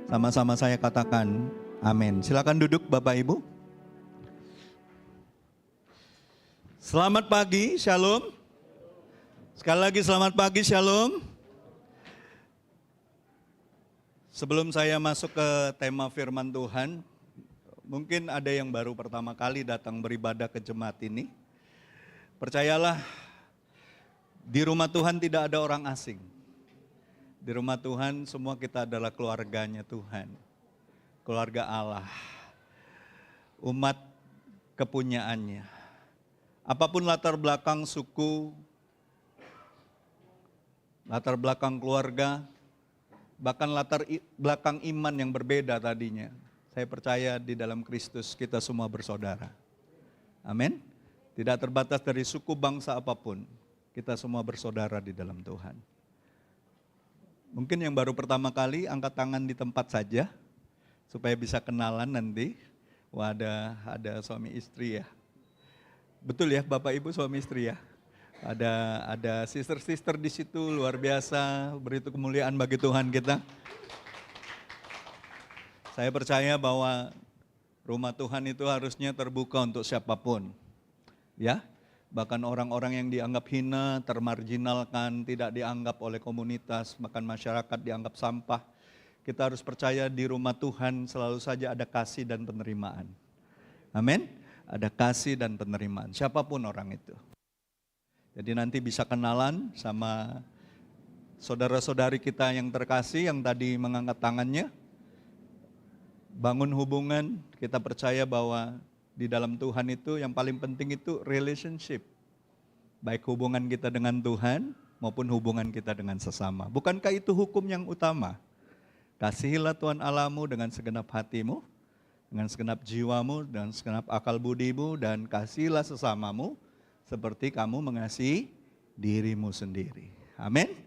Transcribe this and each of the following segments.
Sama-sama saya katakan amin. Silakan duduk Bapak Ibu. Selamat pagi, Shalom. Sekali lagi selamat pagi, Shalom. Sebelum saya masuk ke tema firman Tuhan, mungkin ada yang baru pertama kali datang beribadah ke jemaat ini. Percayalah, di rumah Tuhan tidak ada orang asing. Di rumah Tuhan semua kita adalah keluarganya Tuhan. Keluarga Allah. Umat kepunyaannya. Apapun latar belakang suku, latar belakang keluarga, bahkan latar belakang iman yang berbeda tadinya. Saya percaya di dalam Kristus kita semua bersaudara. Amin. Tidak terbatas dari suku bangsa apapun, kita semua bersaudara di dalam Tuhan. Mungkin yang baru pertama kali angkat tangan di tempat saja, supaya bisa kenalan nanti. Wah, ada suami istri ya. Betul ya Bapak Ibu suami istri ya. Ada sister-sister di situ luar biasa, beri kemuliaan bagi Tuhan kita. Saya percaya bahwa rumah Tuhan itu harusnya terbuka untuk siapapun. Ya. Bahkan orang-orang yang dianggap hina, termarginalkan, tidak dianggap oleh komunitas, bahkan masyarakat dianggap sampah. Kita harus percaya di rumah Tuhan selalu saja ada kasih dan penerimaan. Amin. Ada kasih dan penerimaan, siapapun orang itu. Jadi nanti bisa kenalan sama saudara-saudari kita yang terkasih yang tadi mengangkat tangannya. Bangun hubungan, kita percaya bahwa di dalam Tuhan itu yang paling penting itu relationship. Baik hubungan kita dengan Tuhan maupun hubungan kita dengan sesama. Bukankah itu hukum yang utama? Kasihilah Tuhan Allahmu dengan segenap hatimu, dengan segenap jiwamu, dengan segenap akal budimu, dan kasihilah sesamamu seperti kamu mengasihi dirimu sendiri. Amin.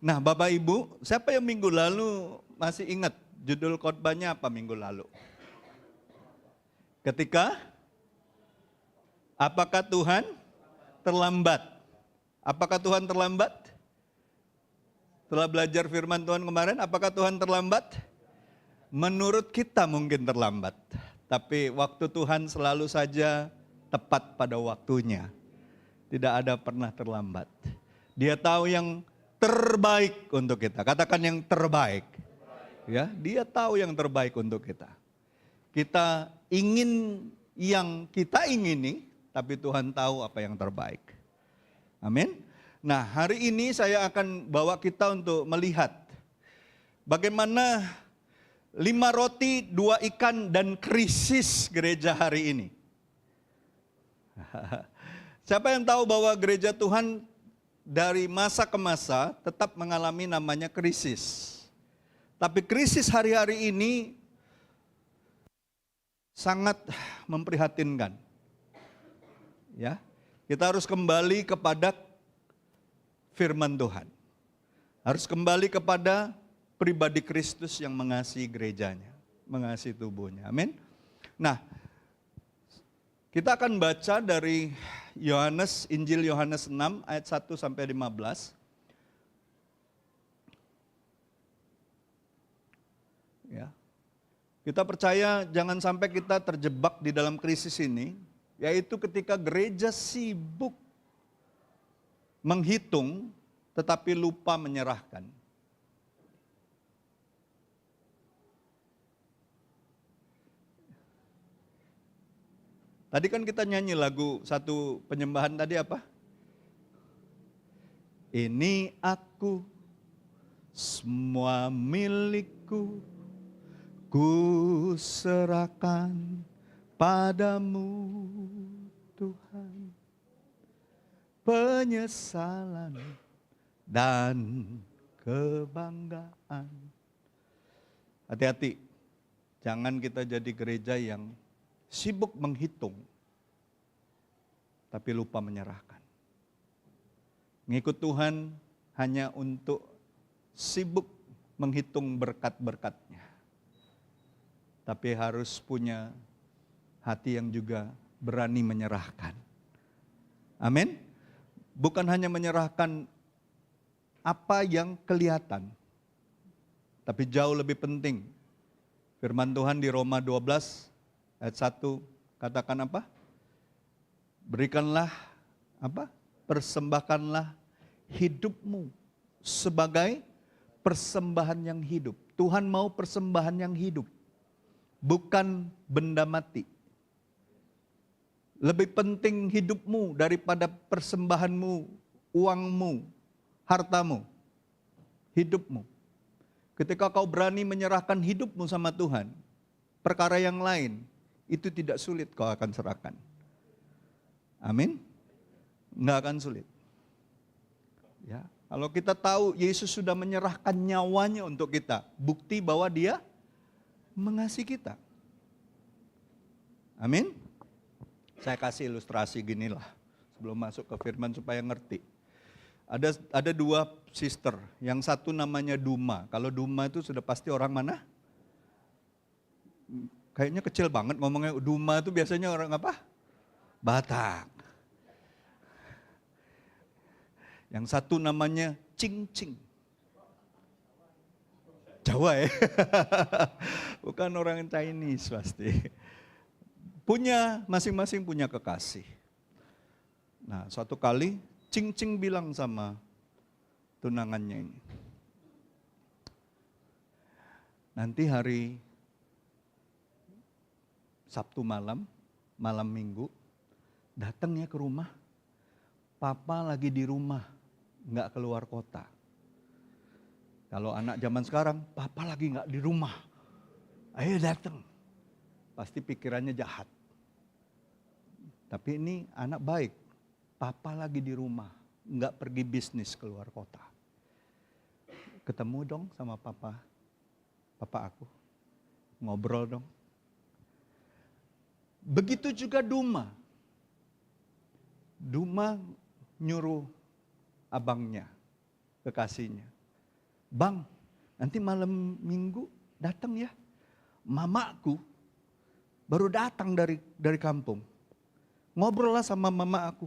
Nah Bapak Ibu, siapa yang minggu lalu masih ingat judul khotbahnya apa minggu lalu? Apakah Tuhan terlambat? Apakah Tuhan terlambat? Setelah belajar firman Tuhan kemarin, apakah Tuhan terlambat? Menurut kita mungkin terlambat. Tapi waktu Tuhan selalu saja tepat pada waktunya. Tidak ada pernah terlambat. Dia tahu yang terbaik untuk kita. Katakan yang terbaik. Ya, dia tahu yang terbaik untuk kita. Kita ingin yang kita ingini, tapi Tuhan tahu apa yang terbaik. Amin. Nah, hari ini saya akan bawa kita untuk melihat bagaimana 5 roti, 2 ikan dan krisis gereja hari ini. Siapa yang tahu bahwa gereja Tuhan dari masa ke masa tetap mengalami namanya krisis. Tapi krisis hari-hari ini sangat memprihatinkan. Ya, kita harus kembali kepada firman Tuhan. Harus kembali kepada pribadi Kristus yang mengasihi gerejanya, mengasihi tubuhnya. Amin. Nah, kita akan baca dari Injil Yohanes 6 ayat 1 sampai 15. Ya. Kita percaya jangan sampai kita terjebak di dalam krisis ini, yaitu ketika gereja sibuk menghitung tetapi lupa menyerahkan. Tadi kan kita nyanyi lagu satu penyembahan tadi apa? Ini aku, semua milikku, ku serahkan padamu Tuhan. Penyesalan dan kebanggaan. Hati-hati, jangan kita jadi gereja yang sibuk menghitung, tapi lupa menyerahkan. Mengikut Tuhan hanya untuk sibuk menghitung berkat-berkatnya. Tapi harus punya hati yang juga berani menyerahkan. Amin. Bukan hanya menyerahkan apa yang kelihatan, tapi jauh lebih penting Firman Tuhan di Roma 12 ayat 1 katakan apa? Berikanlah apa? Persembahkanlah hidupmu sebagai persembahan yang hidup. Tuhan mau persembahan yang hidup, bukan benda mati. Lebih penting hidupmu daripada persembahanmu, uangmu, hartamu, hidupmu. Ketika kau berani menyerahkan hidupmu sama Tuhan, perkara yang lain itu tidak sulit kau akan serahkan. Amin? Enggak akan sulit. Ya, kalau kita tahu Yesus sudah menyerahkan nyawanya untuk kita, bukti bahwa Dia mengasihi kita. Amin? Saya kasih ilustrasi ginilah sebelum masuk ke firman supaya ngerti. Ada dua sister, yang satu namanya Duma. Kalau Duma itu sudah pasti orang mana? Kayaknya kecil banget ngomongnya. Duma itu biasanya orang apa? Batak. Yang satu namanya Cing-Cing. Jawa ya? Bukan orang Chinese pasti. Masing-masing punya kekasih. Nah, suatu kali Cing-Cing bilang sama tunangannya ini, nanti hari Sabtu malam Minggu, datang ya ke rumah. Papa lagi di rumah, nggak keluar kota. Kalau anak zaman sekarang, papa lagi nggak di rumah, ayo datang. Pasti pikirannya jahat. Tapi ini anak baik, papa lagi di rumah, nggak pergi bisnis keluar kota. Ketemu dong sama papa aku, ngobrol dong. Begitu juga Duma nyuruh abangnya, kekasihnya. Bang, nanti malam Minggu datang ya. Mamaku baru datang dari kampung. Ngobrol lah sama mama aku.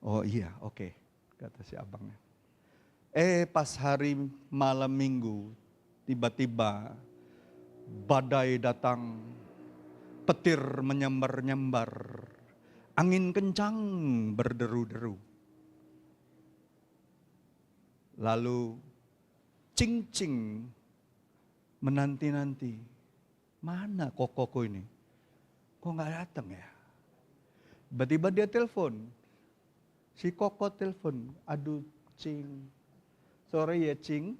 Oh iya, oke, kata si abangnya. Pas hari malam Minggu, tiba-tiba badai datang, petir menyambar-nyambar, angin kencang berderu-deru. Lalu Cing-Cing menanti-nanti, mana kokoko ini? Kok nggak datang ya? Tiba-tiba dia telepon, si Koko telepon, aduh Cing, sore ya Cing.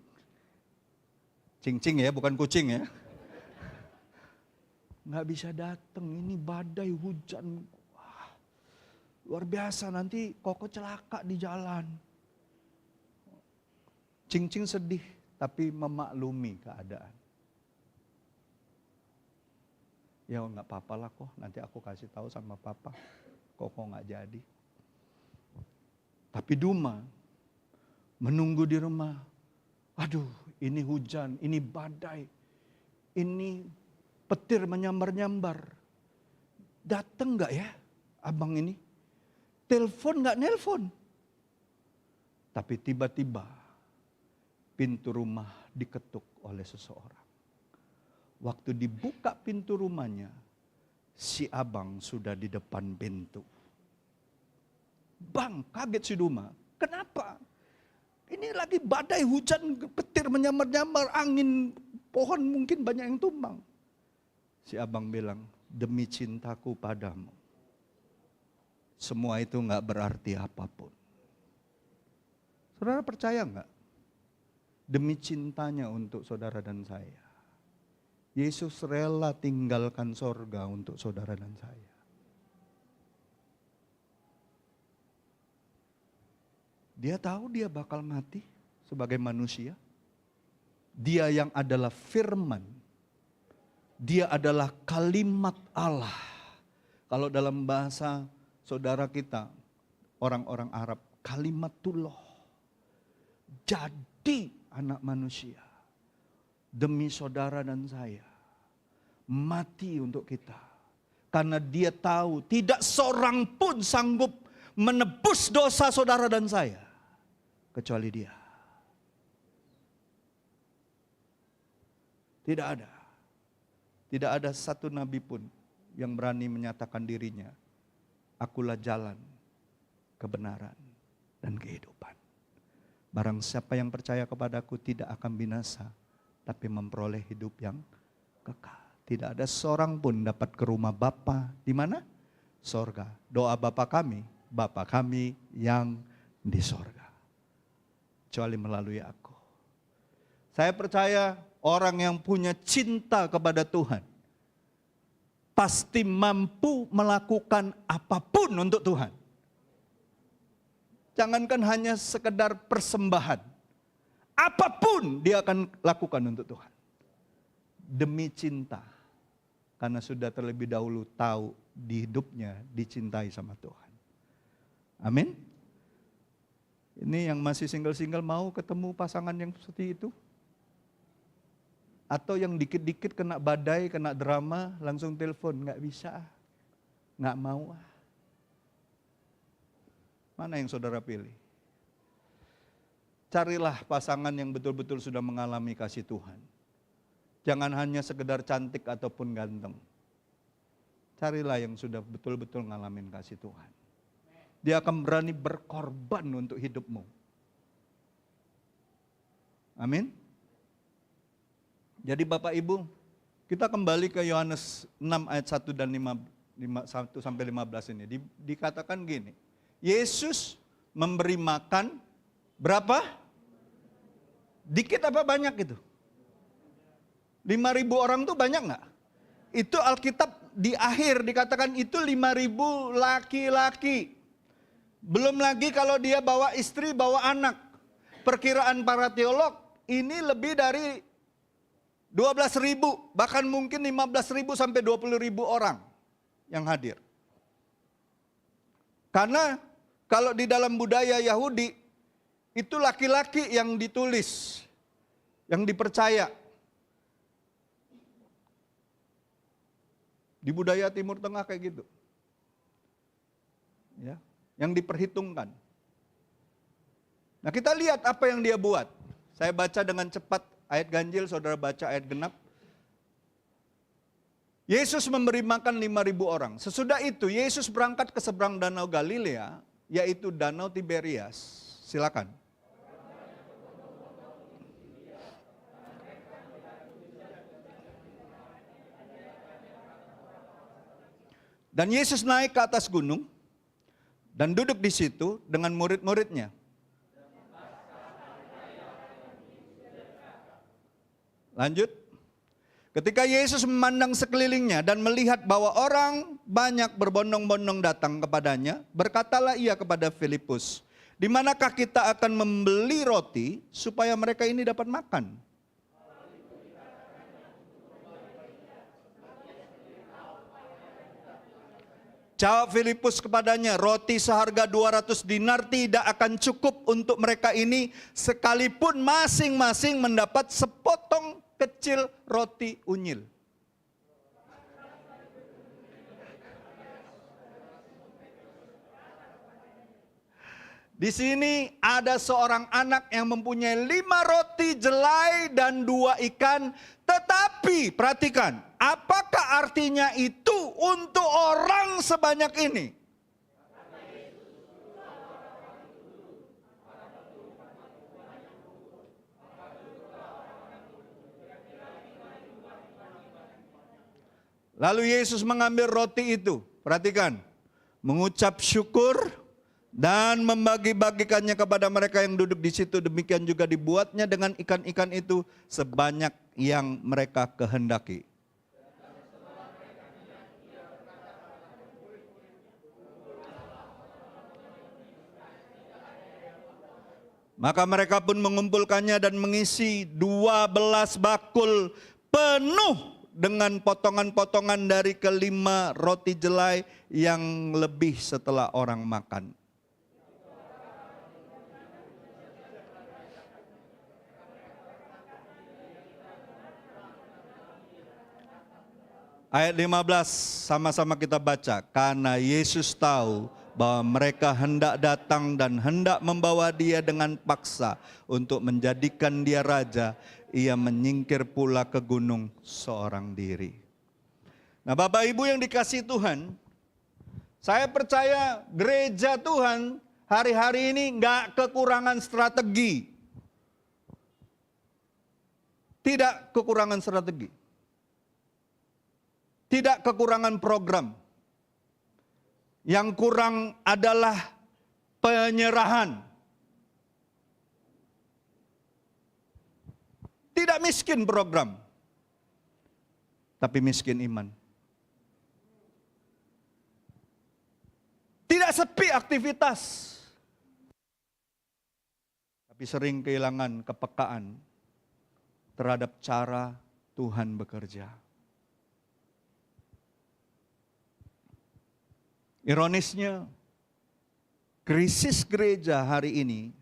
Cing-Cing ya, bukan kucing ya. Nggak bisa datang, ini badai hujan. Wah, luar biasa, nanti Koko celaka di jalan. Cing-Cing sedih, tapi memaklumi keadaan. Ya nggak apa-apa lah kok, nanti aku kasih tahu sama papa. Koko nggak jadi. Tapi Duma menunggu di rumah. Aduh, ini hujan, ini badai, ini petir menyambar-nyambar. Datang nggak ya abang ini? Telepon nggak nelpon. Tapi tiba-tiba pintu rumah diketuk oleh seseorang. Waktu dibuka pintu rumahnya, si abang sudah di depan pintu. Bang, kaget si Duma. Kenapa? Ini lagi badai hujan, petir menyambar-nyambar, angin, pohon mungkin banyak yang tumbang. Si abang bilang, demi cintaku padamu, semua itu gak berarti apapun. Saudara percaya gak? Demi cintanya untuk saudara dan saya, Yesus rela tinggalkan sorga untuk saudara dan saya. Dia tahu dia bakal mati sebagai manusia. Dia yang adalah firman. Dia adalah kalimat Allah. Kalau dalam bahasa saudara kita, orang-orang Arab, kalimatullah. Jadi anak manusia. Demi saudara dan saya. Mati untuk kita. Karena dia tahu tidak seorang pun sanggup menebus dosa saudara dan saya. Kecuali dia. Tidak ada. Tidak ada satu nabi pun yang berani menyatakan dirinya, akulah jalan, kebenaran, dan kehidupan. Barang siapa yang percaya kepadaku tidak akan binasa, tapi memperoleh hidup yang kekal. Tidak ada seorang pun dapat ke rumah Bapa di mana? Sorga. Doa Bapa kami yang di sorga. Kecuali melalui aku. Saya percaya orang yang punya cinta kepada Tuhan pasti mampu melakukan apapun untuk Tuhan. Jangankan hanya sekedar persembahan. Apapun dia akan lakukan untuk Tuhan. Demi cinta. Karena sudah terlebih dahulu tahu di hidupnya dicintai sama Tuhan. Amin. Ini yang masih single-single mau ketemu pasangan yang seperti itu? Atau yang dikit-dikit kena badai, kena drama, langsung telepon, nggak bisa, nggak mau. Mana yang saudara pilih? Carilah pasangan yang betul-betul sudah mengalami kasih Tuhan. Jangan hanya sekedar cantik ataupun ganteng. Carilah yang sudah betul-betul ngalamin kasih Tuhan. Dia akan berani berkorban untuk hidupmu. Amin. Jadi Bapak Ibu, kita kembali ke Yohanes 6 ayat 1 dan 1 sampai 15 ini. Dikatakan gini, Yesus memberi makan berapa? Dikit apa banyak itu? 5.000 orang itu banyak nggak? Itu Alkitab di akhir dikatakan itu 5.000 laki-laki. Belum lagi kalau dia bawa istri, bawa anak. Perkiraan para teolog ini lebih dari 12.000, bahkan mungkin 15.000 sampai 20.000 orang yang hadir. Karena kalau di dalam budaya Yahudi, itu laki-laki yang ditulis, yang dipercaya. Di budaya Timur Tengah kayak gitu. Ya, yang diperhitungkan. Nah kita lihat apa yang dia buat. Saya baca dengan cepat. Ayat ganjil, saudara baca ayat genap. Yesus memberi makan 5.000 orang. Sesudah itu Yesus berangkat ke seberang danau Galilea, yaitu danau Tiberias. Silakan. Dan Yesus naik ke atas gunung dan duduk di situ dengan murid-muridnya. Lanjut. Ketika Yesus memandang sekelilingnya dan melihat bahwa orang banyak berbondong-bondong datang kepadanya, berkatalah ia kepada Filipus, di manakah kita akan membeli roti supaya mereka ini dapat makan? Jawab Filipus kepadanya, roti seharga 200 dinar tidak akan cukup untuk mereka ini, sekalipun masing-masing mendapat sepotong kecil roti unyil. Di sini ada seorang anak yang mempunyai 5 roti jelai dan 2 ikan. Tetapi perhatikan, apakah artinya itu untuk orang sebanyak ini? Lalu Yesus mengambil roti itu, perhatikan, mengucap syukur dan membagi-bagikannya kepada mereka yang duduk di situ. Demikian juga dibuatnya dengan ikan-ikan itu sebanyak yang mereka kehendaki. Maka mereka pun mengumpulkannya dan mengisi 12 bakul penuh dengan potongan-potongan dari kelima roti jelai yang lebih setelah orang makan. Ayat 15 sama-sama kita baca. Karena Yesus tahu bahwa mereka hendak datang dan hendak membawa dia dengan paksa untuk menjadikan dia raja, ia menyingkir pula ke gunung seorang diri. Nah, Bapak Ibu yang dikasihi Tuhan, saya percaya gereja Tuhan hari-hari ini nggak kekurangan strategi. Tidak kekurangan strategi. Tidak kekurangan program. Yang kurang adalah penyerahan. Tidak miskin program, tapi miskin iman. Tidak sepi aktivitas, tapi sering kehilangan kepekaan terhadap cara Tuhan bekerja. Ironisnya, krisis gereja hari ini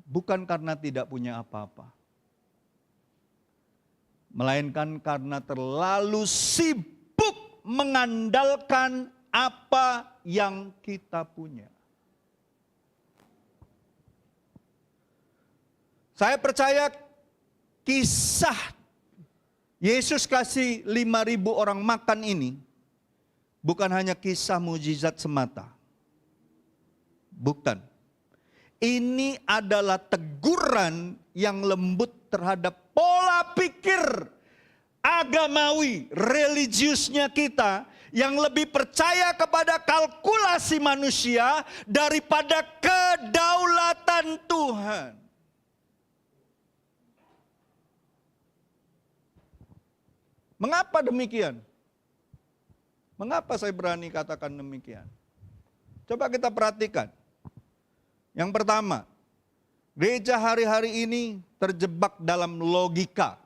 bukan karena tidak punya apa-apa, melainkan karena terlalu sibuk mengandalkan apa yang kita punya. Saya percaya kisah Yesus kasih 5.000 orang makan ini bukan hanya kisah mujizat semata. Bukan. Ini adalah teguran yang lembut terhadap pola pikir agamawi, religiusnya kita yang lebih percaya kepada kalkulasi manusia daripada kedaulatan Tuhan. Mengapa demikian? Mengapa saya berani katakan demikian? Coba kita perhatikan. Yang pertama, gereja hari-hari ini terjebak dalam logika.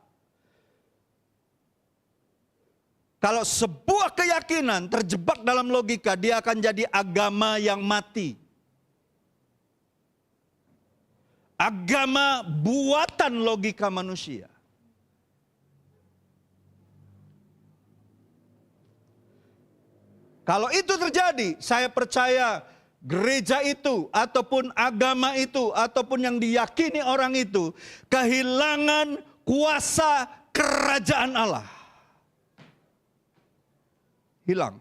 Kalau sebuah keyakinan terjebak dalam logika, dia akan jadi agama yang mati. Agama buatan logika manusia. Kalau itu terjadi, saya percaya gereja itu, ataupun agama itu, ataupun yang diyakini orang itu, kehilangan kuasa kerajaan Allah. Hilang.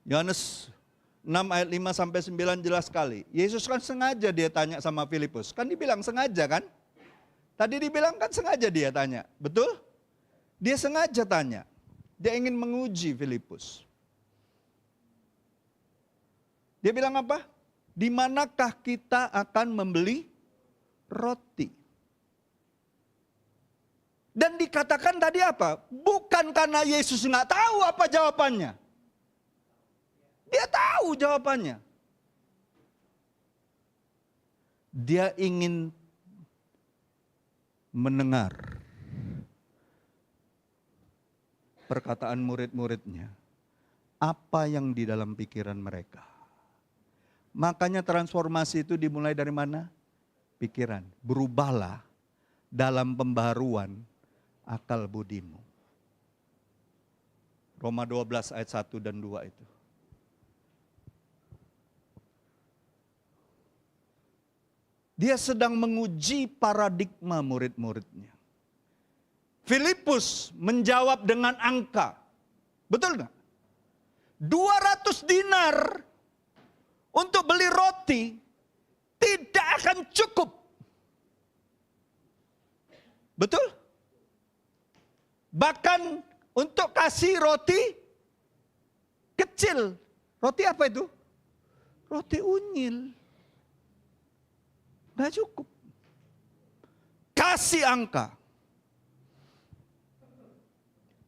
Yohanes 6 ayat 5 sampai 9 jelas sekali. Yesus kan sengaja dia tanya sama Filipus. Kan dibilang sengaja kan? Tadi dibilang kan sengaja dia tanya. Betul? Dia sengaja tanya. Dia ingin menguji Filipus. Dia bilang apa? Di manakah kita akan membeli roti? Dan dikatakan tadi apa? Bukan karena Yesus nggak tahu apa jawabannya. Dia tahu jawabannya. Dia ingin mendengar perkataan murid-muridnya, apa yang di dalam pikiran mereka. Makanya transformasi itu dimulai dari mana? Pikiran. Berubahlah dalam pembaharuan akal budimu. Roma 12 ayat 1 dan 2 itu. Dia sedang menguji paradigma murid-muridnya. Filipus menjawab dengan angka. Betul nggak? 200 dinar untuk beli roti tidak akan cukup. Betul? Bahkan untuk kasih roti kecil. Roti apa itu? Roti unyil. Nggak cukup. Kasih angka.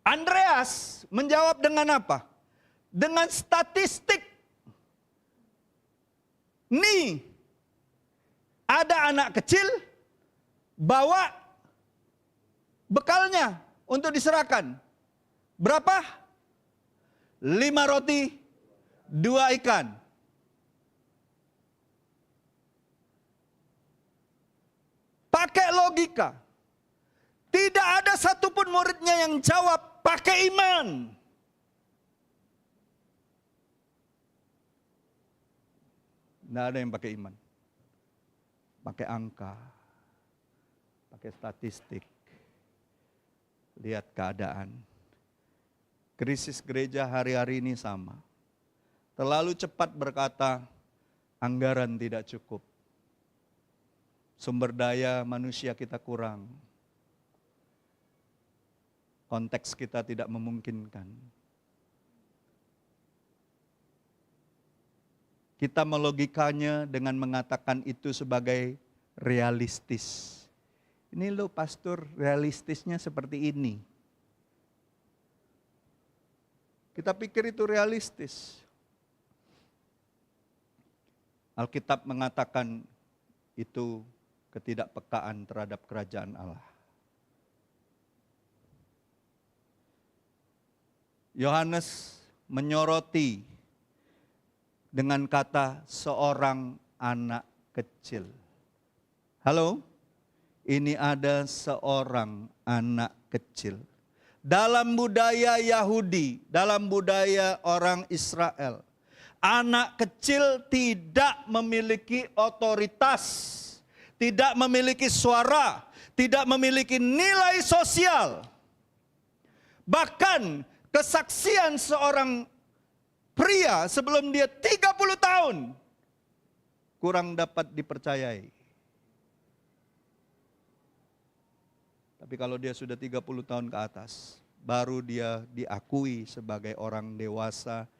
Andreas menjawab dengan apa? Dengan statistik. Nih, ada anak kecil bawa bekalnya untuk diserahkan. Berapa? 5 roti, 2 ikan. Pakai logika. Tidak ada satupun muridnya yang jawab pakai iman. Tidak ada yang pakai iman. Pakai angka, pakai statistik. Lihat keadaan. Krisis gereja hari-hari ini sama. Terlalu cepat berkata, anggaran tidak cukup. Sumber daya manusia kita kurang. Konteks kita tidak memungkinkan. Kita melogikanya dengan mengatakan itu sebagai realistis. Ini loh pastor, realistisnya seperti ini. Kita pikir itu realistis. Alkitab mengatakan itu ketidakpekaan terhadap kerajaan Allah. Yohanes menyoroti dengan kata seorang anak kecil. Halo, ini ada seorang anak kecil. Dalam budaya Yahudi, dalam budaya orang Israel, anak kecil tidak memiliki otoritas, tidak memiliki suara, tidak memiliki nilai sosial. Bahkan kesaksian seorang pria sebelum dia 30 tahun kurang dapat dipercayai. Tapi kalau dia sudah 30 tahun ke atas, baru dia diakui sebagai orang dewasa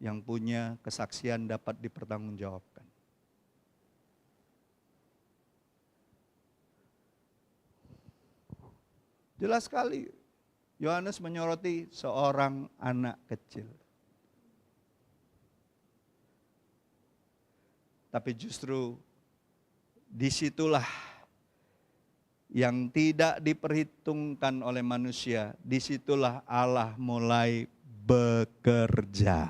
yang punya kesaksian dapat dipertanggungjawabkan. Jelas sekali, Yohanes menyoroti seorang anak kecil. Tapi justru disitulah yang tidak diperhitungkan oleh manusia, disitulah Allah mulai bekerja.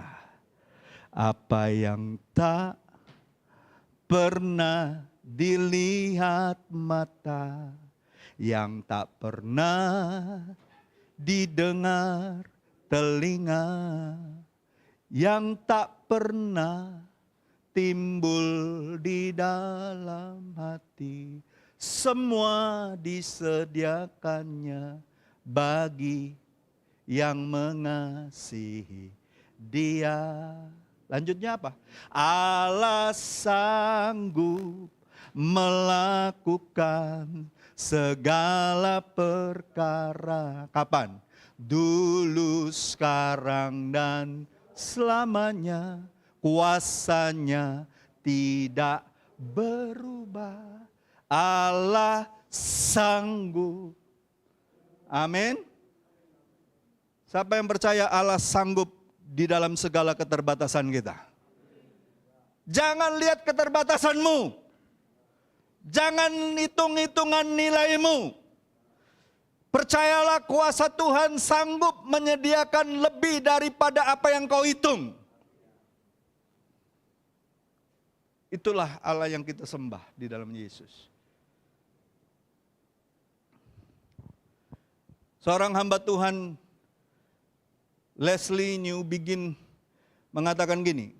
Apa yang tak pernah dilihat mata, yang tak pernah didengar telinga, yang tak pernah timbul di dalam hati, semua disediakannya bagi yang mengasihi Dia. Lanjutnya apa? Allah sanggup melakukan segala perkara. Kapan? Dulu, sekarang, dan selamanya. Kuasanya tidak berubah. Allah sanggup. Amin. Siapa yang percaya Allah sanggup di dalam segala keterbatasan kita? Jangan lihat keterbatasanmu. Jangan hitung-hitungan nilaimu. Percayalah kuasa Tuhan sanggup menyediakan lebih daripada apa yang kau hitung. Itulah Allah yang kita sembah di dalam Yesus. Seorang hamba Tuhan, Leslie New Begin, mengatakan gini,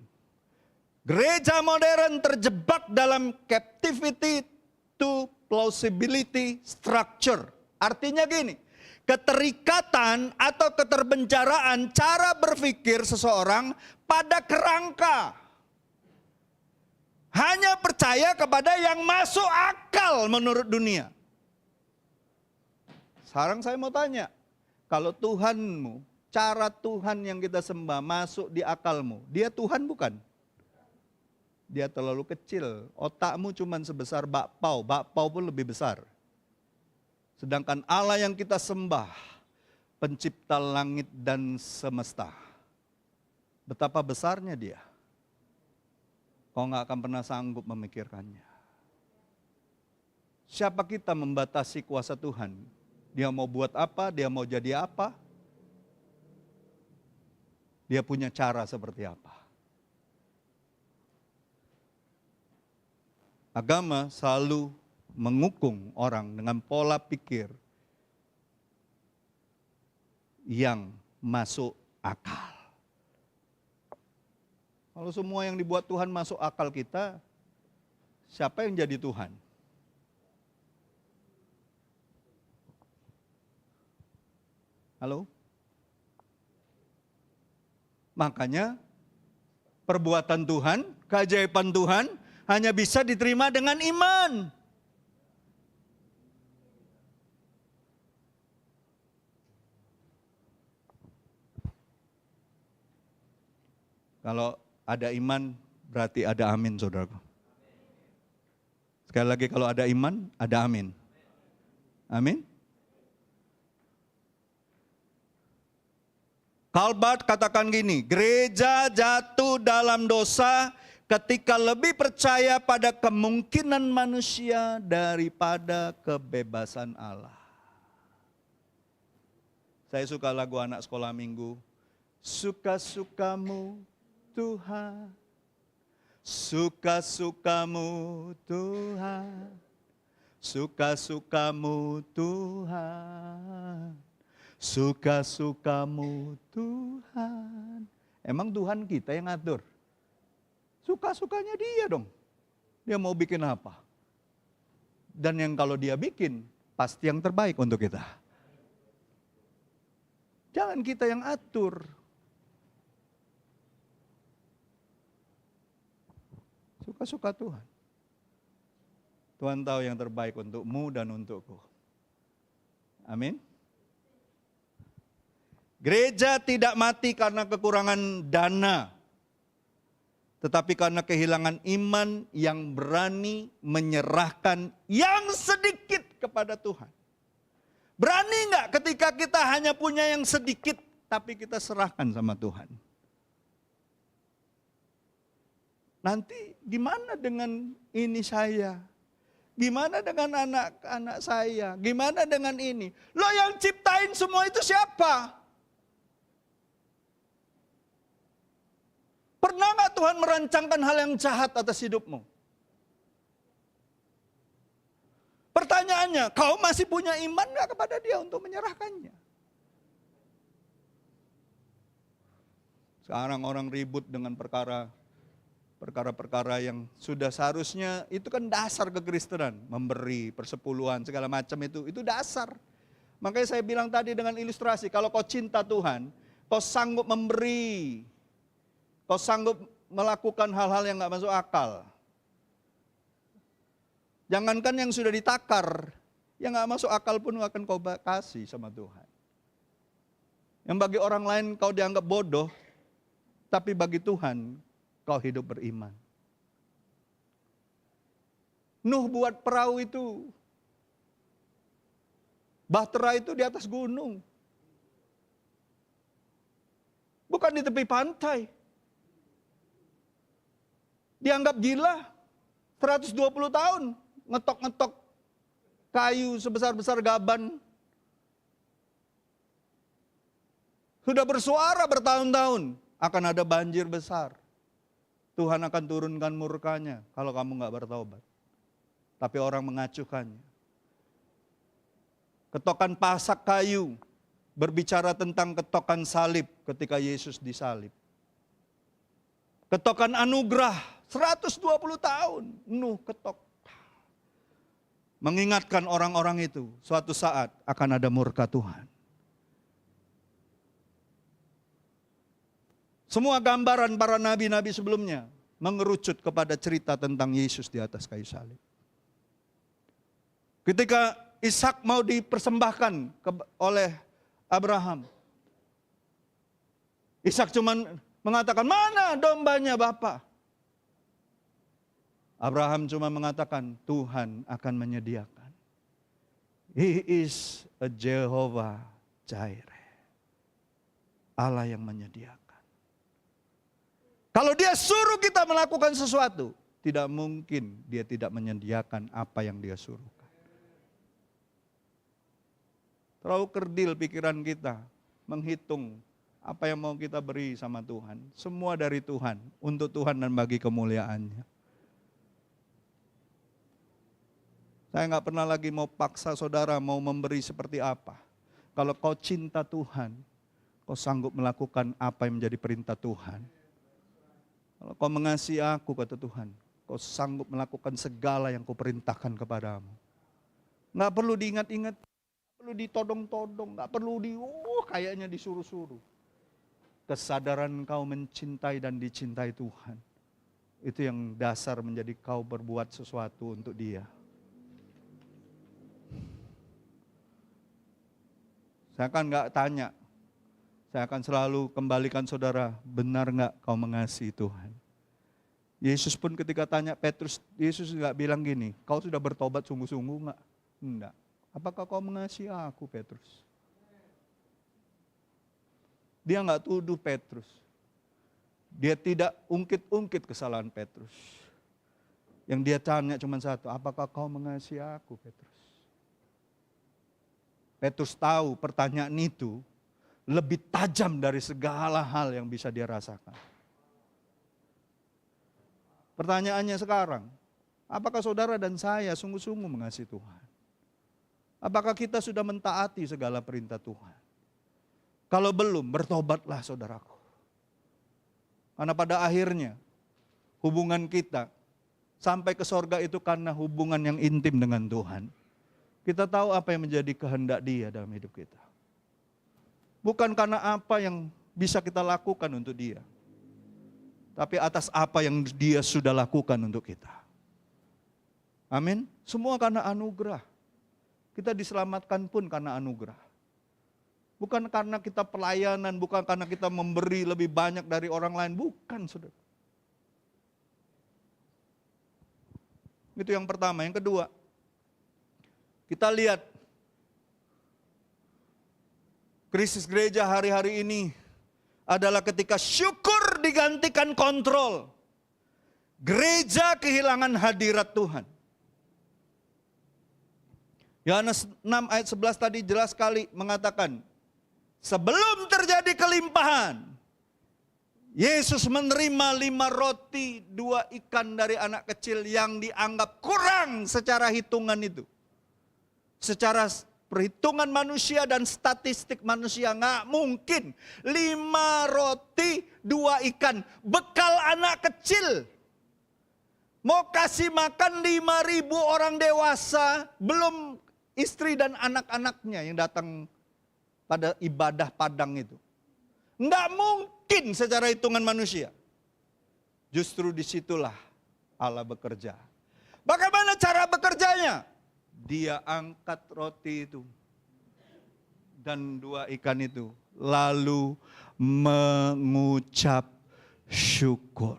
gereja modern terjebak dalam captivity to plausibility structure. Artinya gini, keterikatan atau keterbenjaraan cara berpikir seseorang pada kerangka. Hanya percaya kepada yang masuk akal menurut dunia. Sekarang saya mau tanya, kalau Tuhanmu, cara Tuhan yang kita sembah masuk di akalmu, dia Tuhan bukan? Dia terlalu kecil, otakmu cuma sebesar bakpao pun lebih besar. Sedangkan Allah yang kita sembah, pencipta langit dan semesta, betapa besarnya Dia. Kau nggak akan pernah sanggup memikirkannya. Siapa kita membatasi kuasa Tuhan? Dia mau buat apa? Dia mau jadi apa? Dia punya cara seperti apa? Agama selalu mengukung orang dengan pola pikir yang masuk akal. Kalau semua yang dibuat Tuhan masuk akal kita, siapa yang jadi Tuhan? Halo? Makanya perbuatan Tuhan, keajaiban Tuhan hanya bisa diterima dengan iman. Kalau ada iman, berarti ada amin, saudaraku. Sekali lagi, kalau ada iman, ada amin. Amin. Karl Barth katakan gini, gereja jatuh dalam dosa ketika lebih percaya pada kemungkinan manusia daripada kebebasan Allah. Saya suka lagu anak sekolah minggu. Suka-sukamu Tuhan, suka-sukamu Tuhan, suka-sukamu Tuhan, suka-sukamu Tuhan. Emang Tuhan kita yang ngatur? Suka-sukanya dia dong. Dia mau bikin apa? Dan yang kalau dia bikin, pasti yang terbaik untuk kita. Jangan kita yang atur. Suka-suka Tuhan. Tuhan tahu yang terbaik untukmu dan untukku. Amin. Gereja tidak mati karena kekurangan dana, tetapi karena kehilangan iman yang berani menyerahkan yang sedikit kepada Tuhan. Berani enggak ketika kita hanya punya yang sedikit, tapi kita serahkan sama Tuhan? Nanti gimana dengan ini saya? Gimana dengan anak-anak saya? Gimana dengan ini? Lo yang ciptain semua itu siapa? Pernah nggak Tuhan merancangkan hal yang jahat atas hidupmu? Pertanyaannya, kau masih punya iman nggak kepada Dia untuk menyerahkannya? Sekarang orang ribut dengan perkara-perkara yang sudah seharusnya itu kan dasar kekristenan, memberi, persepuluhan, segala macam itu dasar. Makanya saya bilang tadi dengan ilustrasi, kalau kau cinta Tuhan, kau sanggup memberi, kau sanggup melakukan hal-hal yang gak masuk akal. Jangankan yang sudah ditakar, yang gak masuk akal pun akan kau kasih sama Tuhan. Yang bagi orang lain kau dianggap bodoh, tapi bagi Tuhan kau hidup beriman. Nuh buat perahu itu, bahtera itu di atas gunung. Bukan di tepi pantai. Dianggap gila, 120 tahun ngetok-ngetok kayu sebesar-besar gaban. Sudah bersuara bertahun-tahun, akan ada banjir besar. Tuhan akan turunkan murkanya kalau kamu nggak bertobat. Tapi orang mengacuhkannya. Ketokan pasak kayu berbicara tentang ketokan salib ketika Yesus disalib. Ketokan anugerah 120 tahun Nuh ketok. Mengingatkan orang-orang itu suatu saat akan ada murka Tuhan. Semua gambaran para nabi-nabi sebelumnya mengerucut kepada cerita tentang Yesus di atas kayu salib. Ketika Ishak mau dipersembahkan oleh Abraham, Ishak cuman mengatakan, mana dombanya Bapa? Abraham cuma mengatakan, Tuhan akan menyediakan. He is a Jehovah Jireh. Allah yang menyediakan. Kalau Dia suruh kita melakukan sesuatu, tidak mungkin Dia tidak menyediakan apa yang Dia suruhkan. Terlalu kerdil pikiran kita menghitung apa yang mau kita beri sama Tuhan. Semua dari Tuhan, untuk Tuhan dan bagi kemuliaannya. Saya nggak pernah lagi mau paksa saudara mau memberi seperti apa. Kalau kau cinta Tuhan, kau sanggup melakukan apa yang menjadi perintah Tuhan. Kalau kau mengasihi aku, kata Tuhan, kau sanggup melakukan segala yang kau perintahkan kepadamu. Nggak perlu diingat-ingat, nggak perlu ditodong-todong, nggak perlu kayaknya disuruh-suruh. Kesadaran kau mencintai dan dicintai Tuhan, itu yang dasar menjadi kau berbuat sesuatu untuk Dia. Saya akan nggak tanya, saya akan selalu kembalikan saudara, benar nggak kau mengasihi Tuhan? Yesus pun ketika tanya Petrus, Yesus nggak bilang gini, kau sudah bertobat sungguh-sungguh nggak? Enggak. Apakah kau mengasihi aku, Petrus? Dia nggak tuduh Petrus. Dia tidak ungkit-ungkit kesalahan Petrus. Yang dia tanya cuma satu, apakah kau mengasihi aku, Petrus? Petrus tahu pertanyaan itu lebih tajam dari segala hal yang bisa dia rasakan. Pertanyaannya sekarang, apakah saudara dan saya sungguh-sungguh mengasihi Tuhan? Apakah kita sudah mentaati segala perintah Tuhan? Kalau belum, bertobatlah saudaraku. Karena pada akhirnya hubungan kita sampai ke sorga itu karena hubungan yang intim dengan Tuhan. Kita tahu apa yang menjadi kehendak Dia dalam hidup kita. Bukan karena apa yang bisa kita lakukan untuk Dia, tapi atas apa yang Dia sudah lakukan untuk kita. Amin. Semua karena anugerah. Kita diselamatkan pun karena anugerah. Bukan karena kita pelayanan, bukan karena kita memberi lebih banyak dari orang lain, bukan, saudara. Itu yang pertama. Yang kedua, kita lihat krisis gereja hari-hari ini adalah ketika syukur digantikan kontrol. Gereja kehilangan hadirat Tuhan. Yohanes 6 ayat 11 tadi jelas sekali mengatakan, sebelum terjadi kelimpahan, Yesus menerima 5 roti, 2 ikan dari anak kecil yang dianggap kurang secara hitungan itu. Secara perhitungan manusia dan statistik manusia nggak mungkin 5 roti 2 ikan bekal anak kecil. Mau kasih makan 5.000 orang dewasa, belum istri dan anak-anaknya yang datang pada ibadah padang itu. Nggak mungkin secara hitungan manusia. Justru disitulah Allah bekerja. Bagaimana cara bekerjanya? Dia angkat roti itu dan 2 ikan itu, lalu mengucap syukur.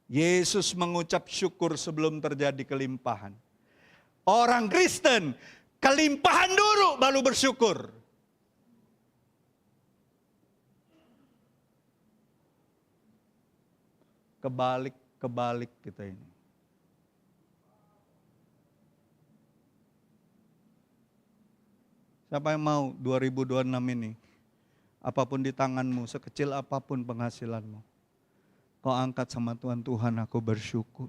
Yesus mengucap syukur sebelum terjadi kelimpahan. Orang Kristen, kelimpahan dulu baru bersyukur. Kebalik kita ini. Siapa yang mau 2026 ini? Apapun di tanganmu, sekecil apapun penghasilanmu, kau angkat sama Tuhan, Tuhan aku bersyukur.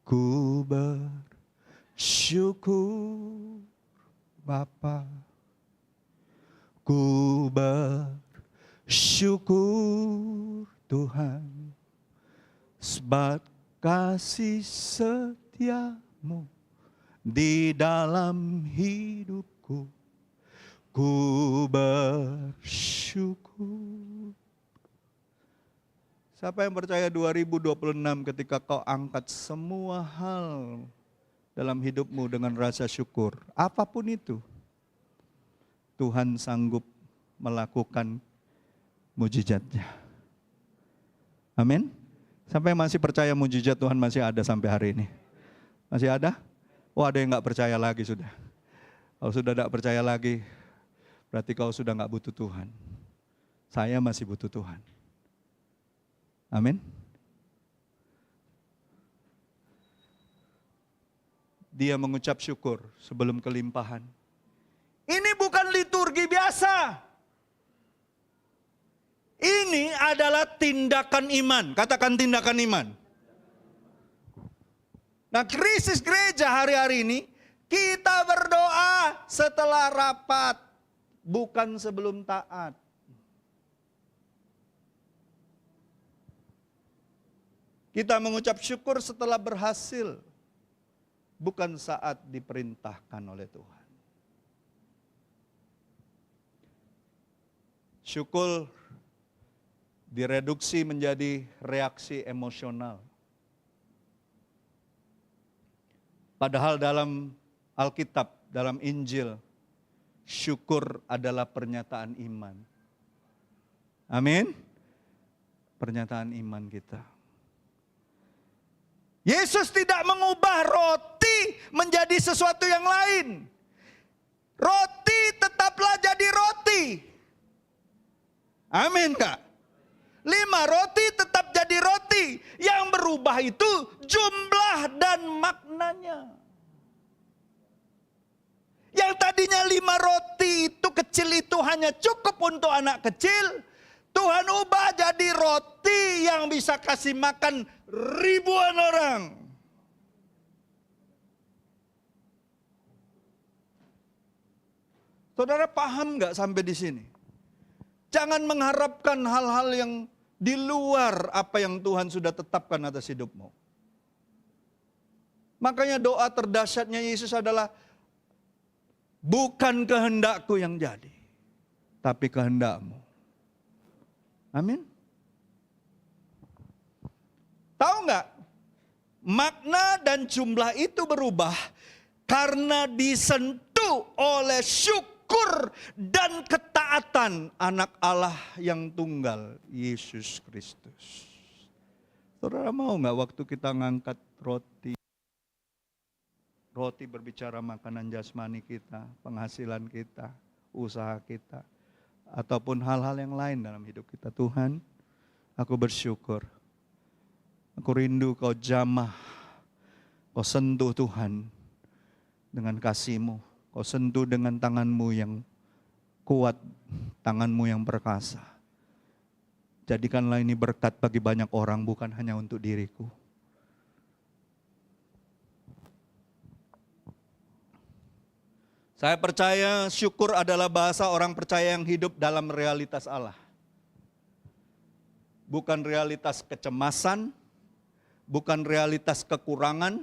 Ku bersyukur Bapa. Ku bersyukur Tuhan, sebab kasih setiamu di dalam hidupku. Ku bersyukur. Siapa yang percaya 2026 ketika kau angkat semua hal dalam hidupmu dengan rasa syukur, apapun itu, Tuhan sanggup melakukan mujizatnya. Amin. Sampai masih percaya mujizat Tuhan masih ada sampai hari ini? Masih ada? Oh, ada yang nggak percaya lagi sudah. Kalau sudah tidak percaya lagi, berarti kau sudah nggak butuh Tuhan. Saya masih butuh Tuhan. Amin. Dia mengucap syukur sebelum kelimpahan. Ini bukan liturgi biasa. Ini adalah tindakan iman. Katakan tindakan iman. Nah, krisis gereja hari-hari ini, kita berdoa setelah rapat. bukan sebelum taat. Kita mengucap syukur setelah berhasil, bukan saat diperintahkan oleh Tuhan. Syukur direduksi menjadi reaksi emosional. Padahal dalam Alkitab, dalam Injil, syukur adalah pernyataan iman. Amin. Pernyataan iman kita. Yesus tidak mengubah roti menjadi sesuatu yang lain. Roti tetaplah jadi roti. Amin Kak? 5 roti tetap jadi roti. Yang berubah itu jumlah dan maknanya. Yang tadinya 5 roti itu kecil itu hanya cukup untuk anak kecil. Tuhan ubah jadi roti yang bisa kasih makan ribuan orang. Saudara paham nggak sampai di sini? Jangan mengharapkan hal-hal yang di luar apa yang Tuhan sudah tetapkan atas hidupmu. Makanya doa terdahsyatnya Yesus adalah, bukan kehendakku yang jadi, tapi kehendakmu. Amin. Tahu nggak? Makna dan jumlah itu berubah karena disentuh oleh syukur dan ketaatan anak Allah yang tunggal, Yesus Kristus. Saudara mau nggak waktu kita ngangkat roti? Roti berbicara makanan jasmani kita, penghasilan kita, usaha kita, ataupun hal-hal yang lain dalam hidup kita. Tuhan, aku bersyukur. Aku rindu Kau jamah, Kau sentuh Tuhan dengan kasih-Mu. Kau sentuh dengan tangan-Mu yang kuat, tangan-Mu yang perkasa. Jadikanlah ini berkat bagi banyak orang, bukan hanya untuk diriku. Saya percaya syukur adalah bahasa orang percaya yang hidup dalam realitas Allah. Bukan realitas kecemasan, bukan realitas kekurangan,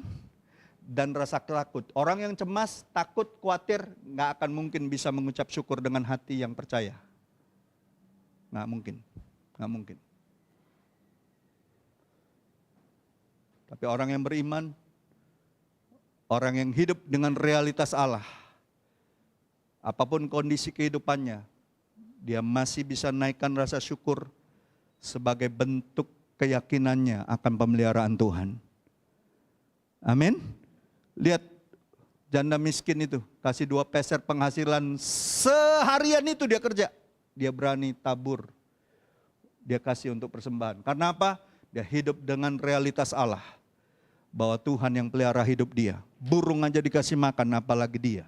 dan rasa takut. Orang yang cemas, takut, khawatir, nggak akan mungkin bisa mengucap syukur dengan hati yang percaya. Nggak mungkin, nggak mungkin. Tapi orang yang beriman, orang yang hidup dengan realitas Allah, apapun kondisi kehidupannya, dia masih bisa naikkan rasa syukur sebagai bentuk keyakinannya akan pemeliharaan Tuhan. Amin. Lihat janda miskin itu, kasih 2 peser penghasilan seharian itu dia kerja. Dia berani tabur, dia kasih untuk persembahan. Karena apa? Dia hidup dengan realitas Allah. Bahwa Tuhan yang pelihara hidup dia. Burung aja dikasih makan, apalagi dia.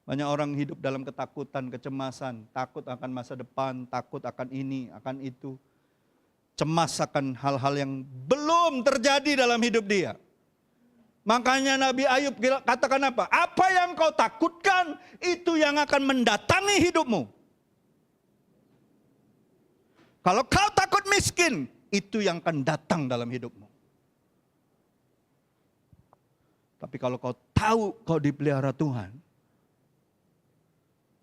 Banyak orang hidup dalam ketakutan, kecemasan, takut akan masa depan, takut akan ini, akan itu. Cemas akan hal-hal yang belum terjadi dalam hidup dia. Makanya Nabi Ayub katakan apa? Apa yang kau takutkan, itu yang akan mendatangi hidupmu. Kalau kau takut miskin, itu yang akan datang dalam hidupmu. Tapi kalau kau tahu kau dipelihara Tuhan,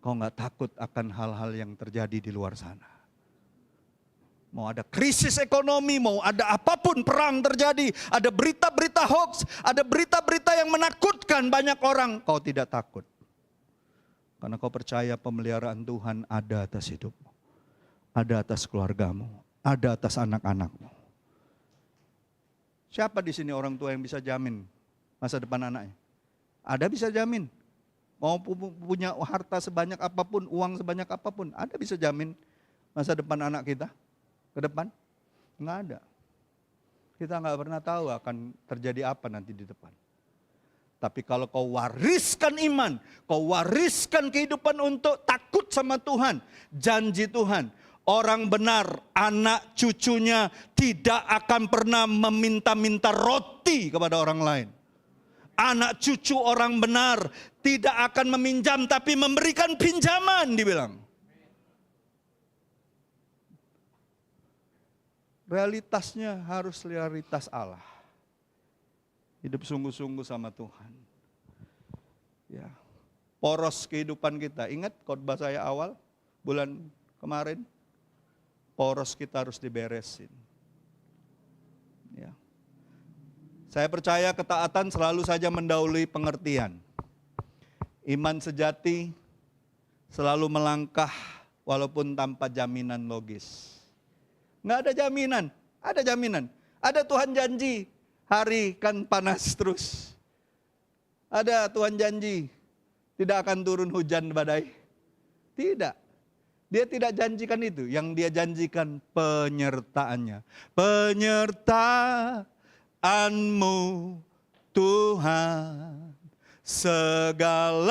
kau nggak takut akan hal-hal yang terjadi di luar sana. Mau ada krisis ekonomi, mau ada apapun perang terjadi, ada berita-berita hoax, ada berita-berita yang menakutkan banyak orang, kau tidak takut. Karena kau percaya pemeliharaan Tuhan ada atas hidupmu, ada atas keluargamu, ada atas anak-anakmu. Siapa di sini orang tua yang bisa jamin masa depan anaknya? Ada bisa jamin. Mau punya harta sebanyak apapun, uang sebanyak apapun, ada bisa jamin masa depan anak kita ke depan? Nggak ada. Kita nggak pernah tahu akan terjadi apa nanti di depan. Tapi kalau kau wariskan iman, kau wariskan kehidupan untuk takut sama Tuhan, janji Tuhan, orang benar, anak cucunya tidak akan pernah meminta-minta roti kepada orang lain. Anak cucu orang benar tidak akan meminjam tapi memberikan pinjaman, dibilang. Realitasnya harus realitas Allah. Hidup sungguh-sungguh sama Tuhan. Ya. Poros kehidupan kita. Ingat khotbah saya awal bulan kemarin? Poros kita harus diberesin. Ya. Saya percaya ketaatan selalu saja mendahului pengertian. Iman sejati selalu melangkah walaupun tanpa jaminan logis. Nggak ada jaminan, ada jaminan. Ada Tuhan janji, hari kan panas terus. Ada Tuhan janji, tidak akan turun hujan badai. Tidak. Dia tidak janjikan itu. Yang dia janjikan penyertaannya. Penyertaanmu Tuhan, segalanya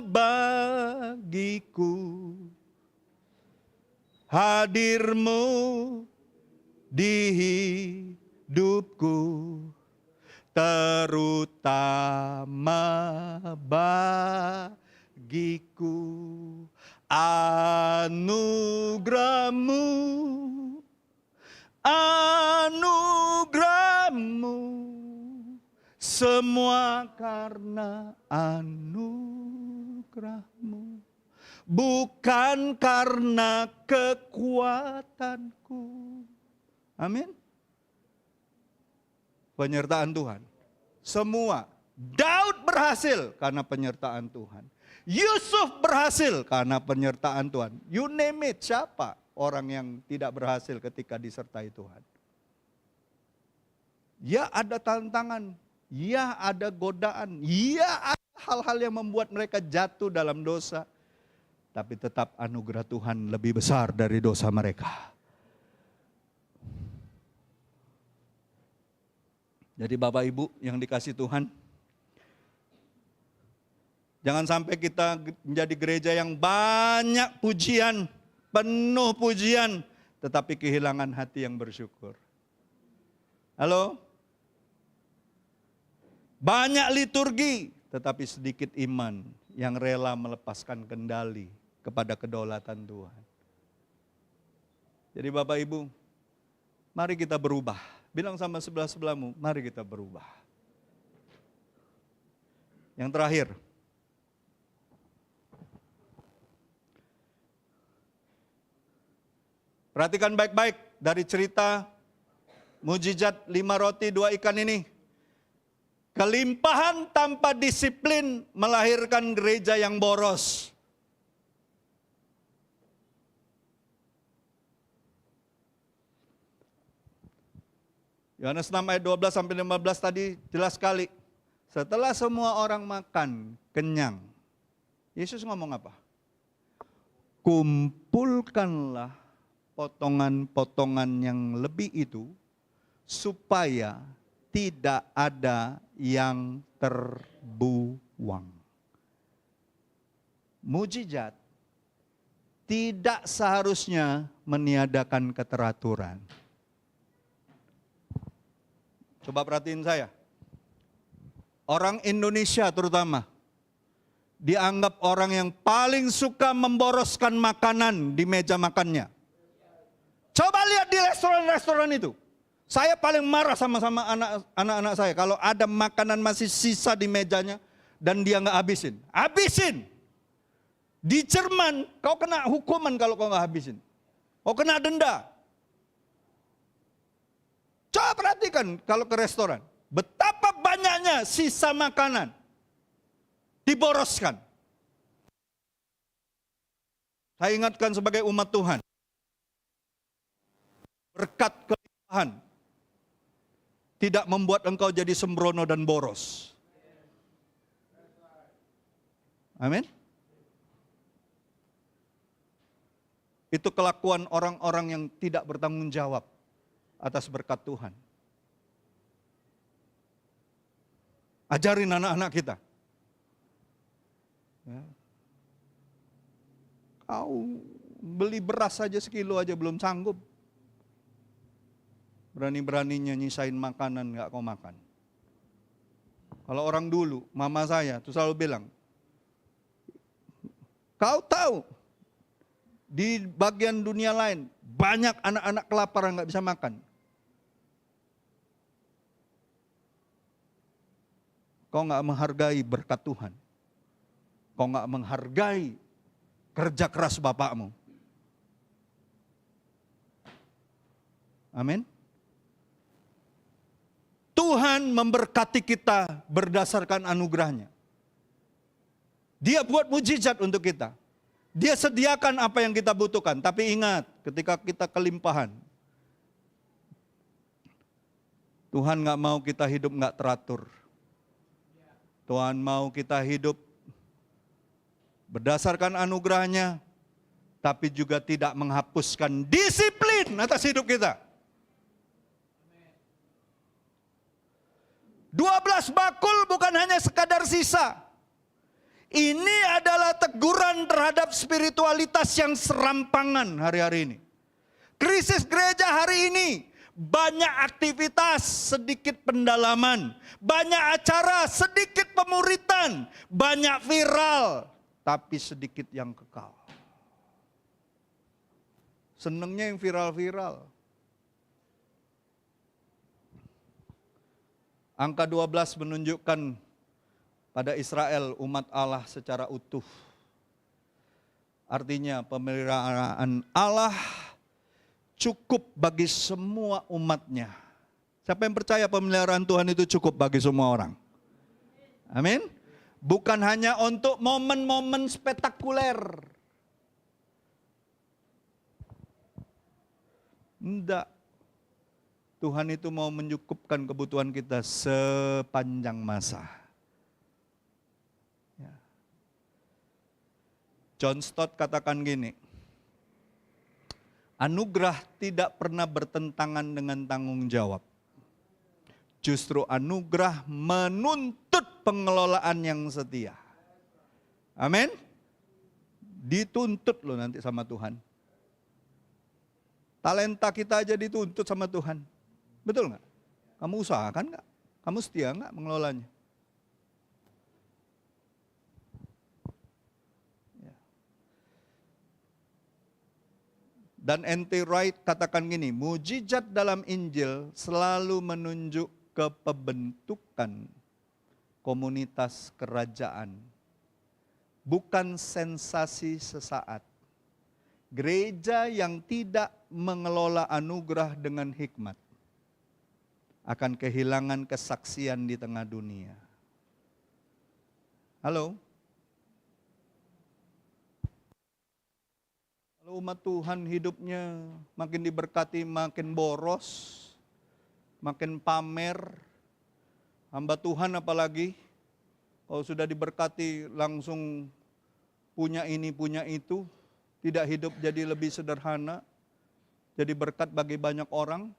bagiku. Hadirmu di hidupku, terutama bagiku. Anugerahmu, anugerahmu, semua karena anugerahmu. Bukan karena kekuatanku. Amin. Penyertaan Tuhan. Semua. Daud berhasil karena penyertaan Tuhan. Yusuf berhasil karena penyertaan Tuhan. You name it, siapa orang yang tidak berhasil ketika disertai Tuhan? Ya ada tantangan, ya ada godaan, ya ada hal-hal yang membuat mereka jatuh dalam dosa. Tapi tetap anugerah Tuhan lebih besar dari dosa mereka. Jadi Bapak Ibu yang dikasih Tuhan, jangan sampai kita menjadi gereja yang banyak pujian, penuh pujian, tetapi kehilangan hati yang bersyukur. Halo? Banyak liturgi, tetapi sedikit iman yang rela melepaskan kendali kepada kedaulatan Tuhan. Jadi Bapak Ibu, mari kita berubah. Bilang sama sebelah-sebelahmu, mari kita berubah. Yang terakhir, perhatikan baik-baik dari cerita mujizat 5 roti 2 ikan ini. Kelimpahan tanpa disiplin melahirkan gereja yang boros. Yohanes 6 ayat 12 sampai 15 tadi jelas sekali. Setelah semua orang makan kenyang, Yesus ngomong apa? Kumpulkanlah potongan-potongan yang lebih itu supaya tidak ada yang terbuang. Mujizat tidak seharusnya meniadakan keteraturan. Coba perhatiin saya. Orang Indonesia terutama dianggap orang yang paling suka memboroskan makanan di meja makannya. Coba lihat di restoran-restoran itu. Saya paling marah sama anak-anak saya kalau ada makanan masih sisa di mejanya dan dia nggak habisin. Habisin. Di Jerman kau kena hukuman kalau kau nggak habisin. Kau kena denda. Coba perhatikan kalau ke restoran. Betapa banyaknya sisa makanan diboroskan. Saya ingatkan sebagai umat Tuhan. Berkat kelimpahan tidak membuat engkau jadi sembrono dan boros. Amin. Itu kelakuan orang-orang yang tidak bertanggung jawab atas berkat Tuhan. Ajarin anak-anak kita. Ya. Kau beli beras saja sekilo aja belum sanggup. Berani-beraninya nyisain makanan gak kau makan. Kalau orang dulu, mama saya tuh selalu bilang, kau tahu di bagian dunia lain banyak anak-anak kelaparan nggak bisa makan. Kau nggak menghargai berkat Tuhan. Kau nggak menghargai kerja keras bapakmu. Amin. Tuhan memberkati kita berdasarkan anugerahnya. Dia buat mujizat untuk kita. Dia sediakan apa yang kita butuhkan. Tapi ingat, ketika kita kelimpahan, Tuhan nggak mau kita hidup nggak teratur. Tuhan mau kita hidup berdasarkan anugerahnya, tapi juga tidak menghapuskan disiplin atas hidup kita. 12 bakul bukan hanya sekadar sisa. Ini adalah teguran terhadap spiritualitas yang serampangan hari-hari ini. Krisis gereja hari ini, banyak aktivitas, sedikit pendalaman. Banyak acara, sedikit pemuritan. Banyak viral, tapi sedikit yang kekal. Senengnya yang viral-viral. Angka 12 menunjukkan pada Israel umat Allah secara utuh. Artinya pemeliharaan Allah cukup bagi semua umatnya. Siapa yang percaya pemeliharaan Tuhan itu cukup bagi semua orang? Amin. Bukan hanya untuk momen-momen spektakuler. Enggak. Tuhan itu mau mencukupkan kebutuhan kita sepanjang masa. Ya. John Stott katakan gini, anugerah tidak pernah bertentangan dengan tanggung jawab. Justru anugerah menuntut pengelolaan yang setia. Amin. Dituntut loh nanti sama Tuhan. Talenta kita aja dituntut sama Tuhan. Betul nggak? Kamu usahakan nggak? Kamu setia nggak mengelolanya? Ya. Dan N.T. Wright katakan gini, mujizat dalam Injil selalu menunjuk ke pembentukan komunitas kerajaan, bukan sensasi sesaat. Gereja yang tidak mengelola anugerah dengan hikmat akan kehilangan kesaksian di tengah dunia. Halo? Kalau umat Tuhan hidupnya makin diberkati, makin boros, makin pamer, hamba Tuhan apalagi, kalau sudah diberkati langsung punya ini, punya itu, tidak hidup jadi lebih sederhana, jadi berkat bagi banyak orang,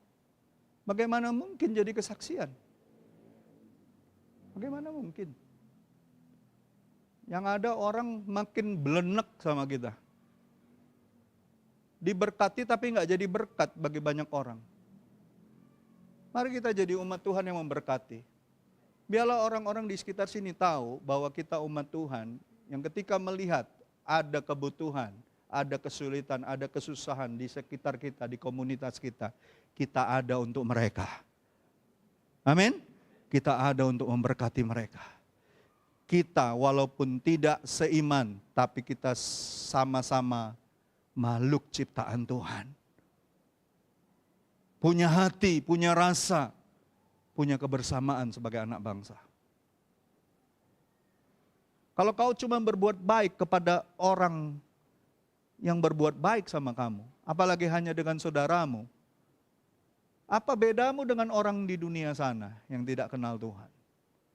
bagaimana mungkin jadi kesaksian? Bagaimana mungkin? Yang ada orang makin belenek sama kita. Diberkati tapi nggak jadi berkat bagi banyak orang. Mari kita jadi umat Tuhan yang memberkati. Biarlah orang-orang di sekitar sini tahu bahwa kita umat Tuhan yang ketika melihat ada kebutuhan, ada kesulitan, ada kesusahan di sekitar kita, di komunitas kita, kita ada untuk mereka. Amin. Kita ada untuk memberkati mereka. Kita walaupun tidak seiman, tapi kita sama-sama makhluk ciptaan Tuhan. Punya hati, punya rasa, punya kebersamaan sebagai anak bangsa. Kalau kau cuma berbuat baik kepada orang yang berbuat baik sama kamu, apalagi hanya dengan saudaramu, apa bedamu dengan orang di dunia sana yang tidak kenal Tuhan?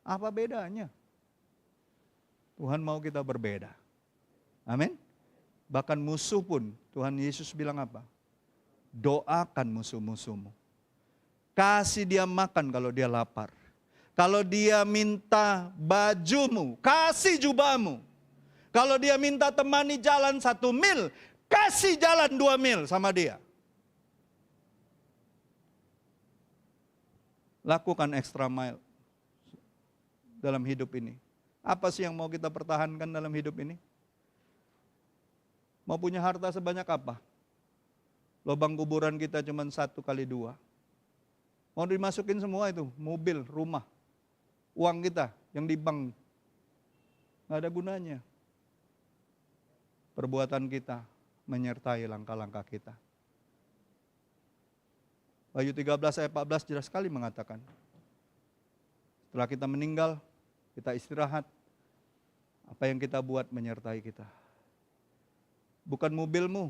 Apa bedanya? Tuhan mau kita berbeda. Amin. Bahkan musuh pun, Tuhan Yesus bilang apa? Doakan musuh-musuhmu. Kasih dia makan kalau dia lapar. Kalau dia minta bajumu, kasih jubahmu. Kalau dia minta temani jalan 1 mil, kasih jalan 2 mil sama dia. Lakukan extra mile. dalam hidup ini? Apa sih yang mau kita pertahankan dalam hidup ini? Mau punya harta sebanyak apa? Lubang kuburan kita cuma 1x2. Mau dimasukin semua itu, mobil, rumah, uang kita yang di bank. Nggak ada gunanya. Perbuatan kita menyertai langkah-langkah kita. Wahyu 13 ayat 14 jelas sekali mengatakan, setelah kita meninggal, kita istirahat, apa yang kita buat menyertai kita. Bukan mobilmu,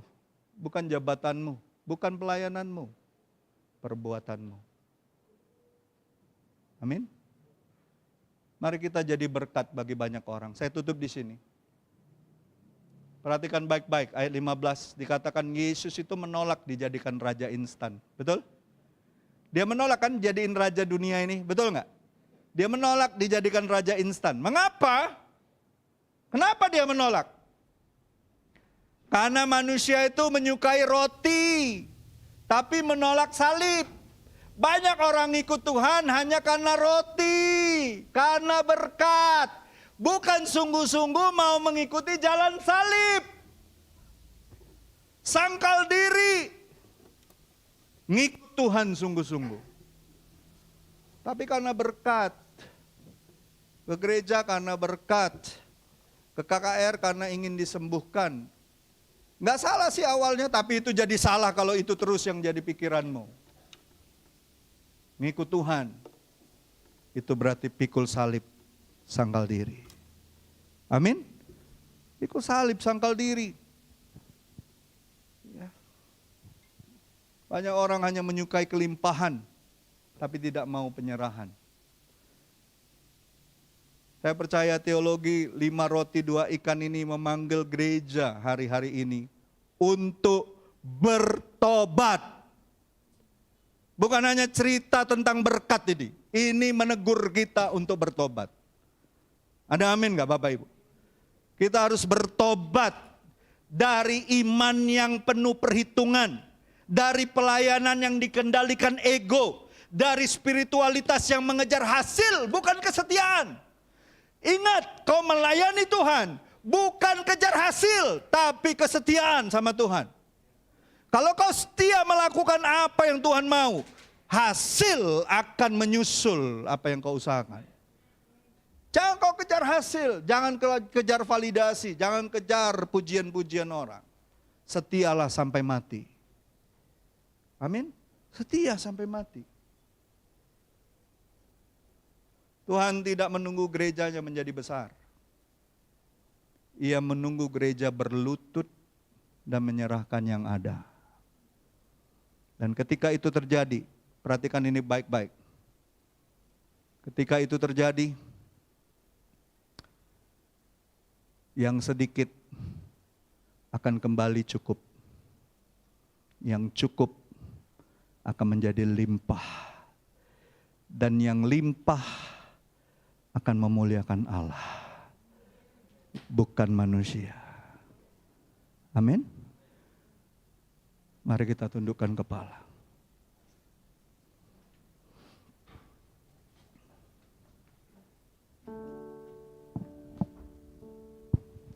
bukan jabatanmu, bukan pelayananmu, perbuatanmu. Amin. Mari kita jadi berkat bagi banyak orang. Saya tutup di sini. Perhatikan baik-baik, ayat 15 dikatakan Yesus itu menolak dijadikan raja instan. Betul? Dia menolak kan jadiin raja dunia ini, betul nggak? Dia menolak dijadikan raja instan. Mengapa? Kenapa dia menolak? Karena manusia itu menyukai roti, tapi menolak salib. Banyak orang ikut Tuhan hanya karena roti, karena berkat. Bukan sungguh-sungguh mau mengikuti jalan salib. Sangkal diri. Ngikut Tuhan sungguh-sungguh. Tapi karena berkat. Ke gereja karena berkat. Ke KKR karena ingin disembuhkan. Nggak salah sih awalnya, tapi itu jadi salah kalau itu terus yang jadi pikiranmu. Ngikut Tuhan, itu berarti pikul salib, sangkal diri. Amin? Pikul salib, sangkal diri. Ya. Banyak orang hanya menyukai kelimpahan, tapi tidak mau penyerahan. Saya percaya teologi 5 roti 2 ikan ini memanggil gereja hari-hari ini untuk bertobat. Bukan hanya cerita tentang berkat ini. Ini menegur kita untuk bertobat. Ada amin gak Bapak Ibu? Kita harus bertobat dari iman yang penuh perhitungan. Dari pelayanan yang dikendalikan ego. Dari spiritualitas yang mengejar hasil bukan kesetiaan. Ingat, kau melayani Tuhan, bukan kejar hasil, tapi kesetiaan sama Tuhan. Kalau kau setia melakukan apa yang Tuhan mau, hasil akan menyusul apa yang kau usahakan. Jangan kau kejar hasil, jangan kejar validasi, jangan kejar pujian-pujian orang. Setialah sampai mati. Amin? Setia sampai mati. Tuhan tidak menunggu gerejanya menjadi besar. Ia menunggu gereja berlutut dan menyerahkan yang ada. Dan ketika itu terjadi, perhatikan ini baik-baik. Ketika itu terjadi, yang sedikit akan kembali cukup. Yang cukup akan menjadi limpah. Dan yang limpah akan memuliakan Allah, bukan manusia. Amin. Mari kita tundukkan kepala.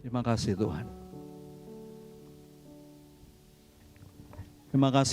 Terima kasih Tuhan. Terima kasih.